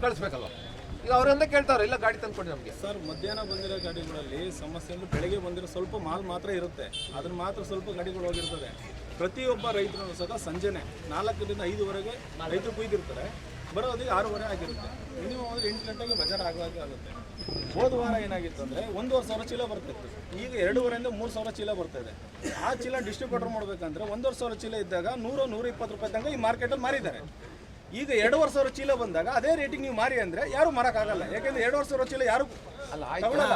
ಕಳಿಸ್ಬೇಕಲ್ವ. ಈಗ ಅವರಿಂದ ಕೇಳ್ತಾರೆ ಇಲ್ಲ ಗಾಡಿ ತಂದ್ಕೊಡಿ ನಮಗೆ. ಸರ್ ಮಧ್ಯಾಹ್ನ ಬಂದಿರೋ ಗಾಡಿಗಳಲ್ಲಿ ಸಮಸ್ಯೆ ಅಂದ್ರೆ ಬೆಳಗ್ಗೆ ಬಂದಿರೋ ಸ್ವಲ್ಪ ಮಾಲ್ ಮಾತ್ರ ಇರುತ್ತೆ, ಅದನ್ನ ಮಾತ್ರ ಸ್ವಲ್ಪ ಗಾಡಿಗಳು ಹೋಗಿರ್ತದೆ. ಪ್ರತಿಯೊಬ್ಬ ರೈತರು ಸಹ ಸಂಜೆನೆ 4 ರಿಂದ 5ವರೆಗೆ ರೈತರು ಕುಯ್ದಿರ್ತಾರೆ, ಬರೋದಿಗೆ 6:30 ಆಗಿರುತ್ತೆ. ಮಿನಿಮಮ್ ಅಂದರೆ 8 ಗಂಟೆಗೆ ಬಜಾರ್ ಆಗುತ್ತೆ. ಹೋದ ವಾರ ಏನಾಗಿತ್ತು ಅಂದರೆ 1,500 ಚೀಲ ಬರ್ತಿತ್ತು, ಈಗ 2,500ರಿಂದ 3,000 ಚೀಲ ಬರ್ತಾಯಿದೆ. ಆ ಚೀಲ ಡಿಸ್ಟ್ರಿಬ್ಯೂಟರ್ ಮಾಡಬೇಕಂದ್ರೆ 1,500 ಚೀಲ ಇದ್ದಾಗ 100-120 ರೂಪಾಯಿ ತನಕ ಈ ಮಾರ್ಕೆಟಲ್ಲಿ ಮಾರಿದ್ದಾರೆ. ಈಗ 2,500 ಚೀಲ ಬಂದಾಗ ಅದೇ ರೇಟಿಗೆ ನೀವು ಮಾರಿ ಅಂದರೆ ಯಾರು ಮಾರೋಕ್ಕಾಗಲ್ಲ, ಯಾಕೆಂದರೆ 2,500 ಚೀಲ ಯಾರು ತಗೊಳ್ಳಲ್ಲ.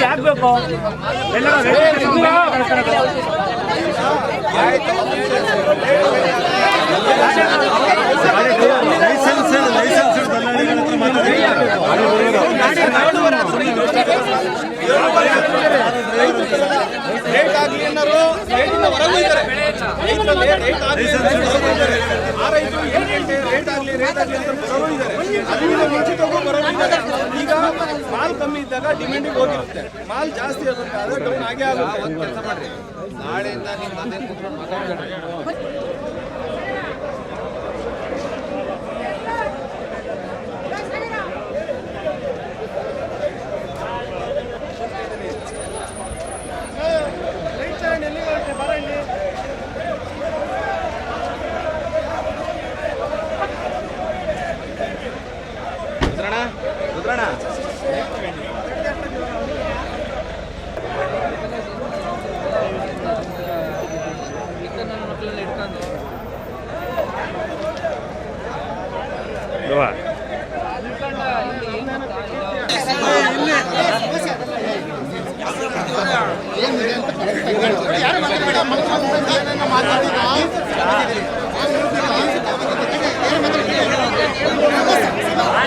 ಯಾಕಬೇಕು ಲೈಸೆನ್ಸ್ ರೇಟ್ ಆಗಲಿ ಅನ್ನೋರು ರೇಟಿಂದ ಹೊರಗೂ ಇದ್ದಾರೆ. ರೇಟ್ ಆಗಲಿ ಅಂತ ಬರೋರು ಇದ್ದಾರೆ, ಅದರಿಂದ ಮುಂಚಿತವೂ ಬರೋರು ಇದ್ದಾರೆ. ಈಗ ಮಾಲ್ ಕಮ್ಮಿ ಇದ್ದಾಗ ಡಿಮ್ಯಾಂಡಿಗೆ ಹೋಗಿರುತ್ತೆ, ಮಾಲ್ ಜಾಸ್ತಿ ಆಗಬೇಕಾದ್ರೆ ಡೌನ್ ಆಗೇ ಆಗುತ್ತೆ. ಒಂದು ಕೆಲಸ ಮಾಡ್ರಿ, ನಾಳೆಯಿಂದ ನಿಮ್ಮ ಮನೆ ಕೂತ್ಕೊಂಡು ಮಾತಾಡ್ಕೊಂಡು ರುದ್ರಣ್ಣ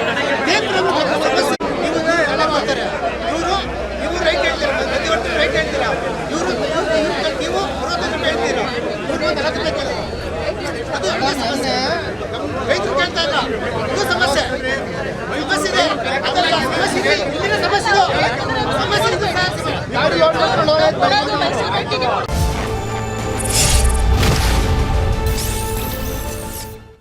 ಮಾತಾಡಿ